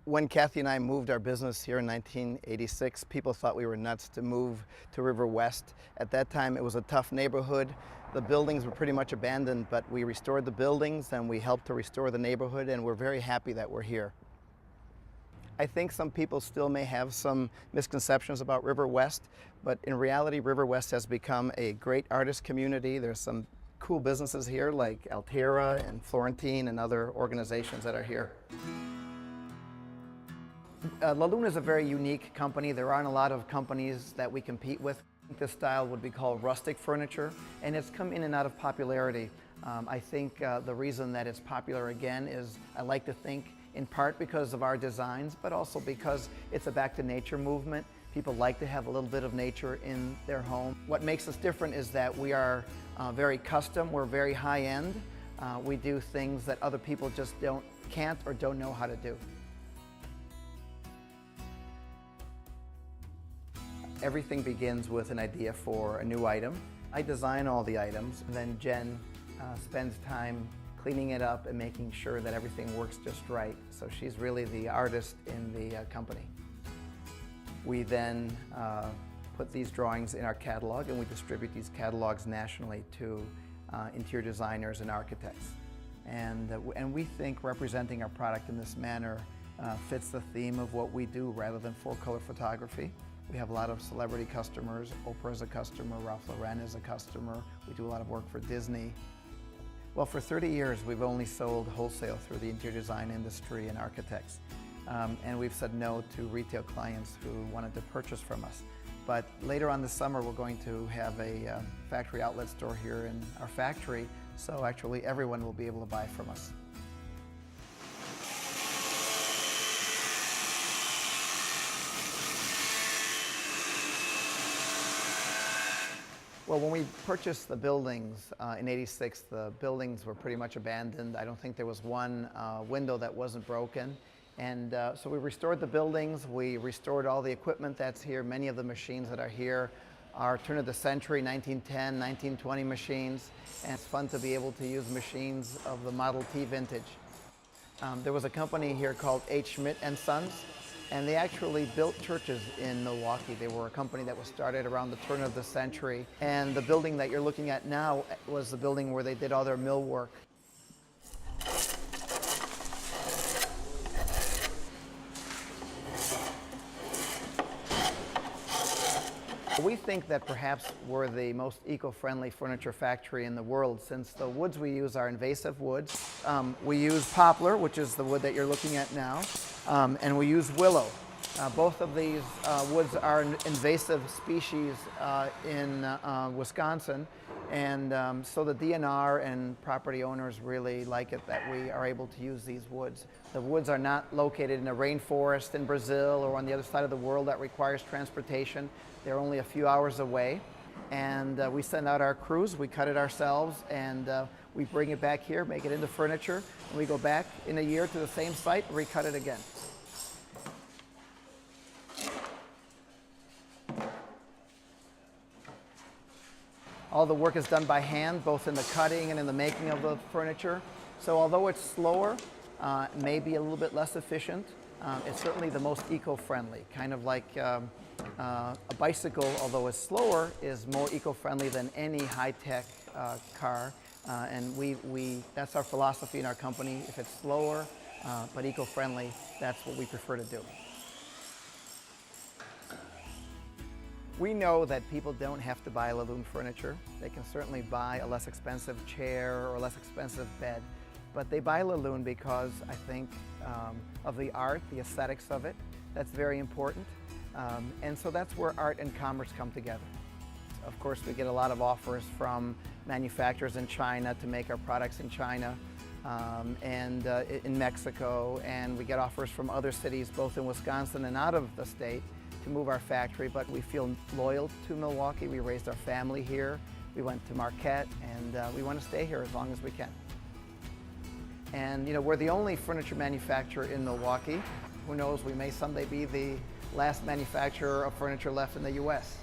When Kathy and I moved our business here in 1986, people thought we were nuts to move to Riverwest. At that time, it was a tough neighborhood. The buildings were pretty much abandoned, but we restored the buildings and we helped to restore the neighborhood, and we're very happy that we're here. I think some people still may have some misconceptions about Riverwest, but in reality, Riverwest has become a great artist community. There's some cool businesses here like Altera and Florentine and other organizations that are here. Lune is a very unique company. There aren't a lot of companies that we compete with. This style would be called rustic furniture, and it's come in and out of popularity. I think the reason that it's popular again is, I like to think, in part because of our designs, but also because it's a back to nature movement. People like to have a little bit of nature in their home. What makes us different is that we are very custom, we're very high-end. We do things that other people just can't or don't know how to do. Everything begins with an idea for a new item. I design all the items, and then Jen spends time cleaning it up and making sure that everything works just right. So she's really the artist in the company. We then put these drawings in our catalog, and we distribute these catalogs nationally to interior designers and architects. And we think representing our product in this manner fits the theme of what we do rather than full-color photography. We have a lot of celebrity customers. Oprah is a customer, Ralph Lauren is a customer. We do a lot of work for Disney. Well, for 30 years, we've only sold wholesale through the interior design industry and architects. And we've said no to retail clients who wanted to purchase from us. But later on this summer, we're going to have a factory outlet store here in our factory, so actually everyone will be able to buy from us. Well, when we purchased the buildings in '86, the buildings were pretty much abandoned. I don't think there was one window that wasn't broken. And so we restored the buildings, we restored all the equipment that's here. Many of the machines that are here are turn of the century, 1910, 1920 machines. And it's fun to be able to use machines of the Model T vintage. There was a company here called H. Schmidt & Sons, and they actually built churches in Milwaukee. They were a company that was started around the turn of the century. And the building that you're looking at now was the building where they did all their mill work. We think that perhaps we're the most eco-friendly furniture factory in the world, since the woods we use are invasive woods. We use poplar, which is the wood that you're looking at now, and we use willow. Both of these woods are invasive species in Wisconsin, and so the DNR and property owners really like it that we are able to use these woods. The woods are not located in a rainforest in Brazil or on the other side of the world that requires transportation. They're only a few hours away, and we send out our crews, we cut it ourselves, and we bring it back here, make it into furniture, and we go back in a year to the same site and recut it again. All the work is done by hand, both in the cutting and in the making of the furniture. So although it's slower, maybe a little bit less efficient, it's certainly the most eco-friendly, kind of like a bicycle, although it's slower, is more eco-friendly than any high-tech car. And that's our philosophy in our company. If it's slower but eco-friendly, that's what we prefer to do. We know that people don't have to buy Lune furniture. They can certainly buy a less expensive chair or a less expensive bed, but they buy Lune because I think of the art, the aesthetics of it. That's very important. And so that's where art and commerce come together. Of course, we get a lot of offers from manufacturers in China to make our products in China and in Mexico, and we get offers from other cities, both in Wisconsin and out of the state, to move our factory, but we feel loyal to Milwaukee. We raised our family here. We went to Marquette, and we want to stay here as long as we can. And you know, we're the only furniture manufacturer in Milwaukee. Who knows, we may someday be the last manufacturer of furniture left in the US.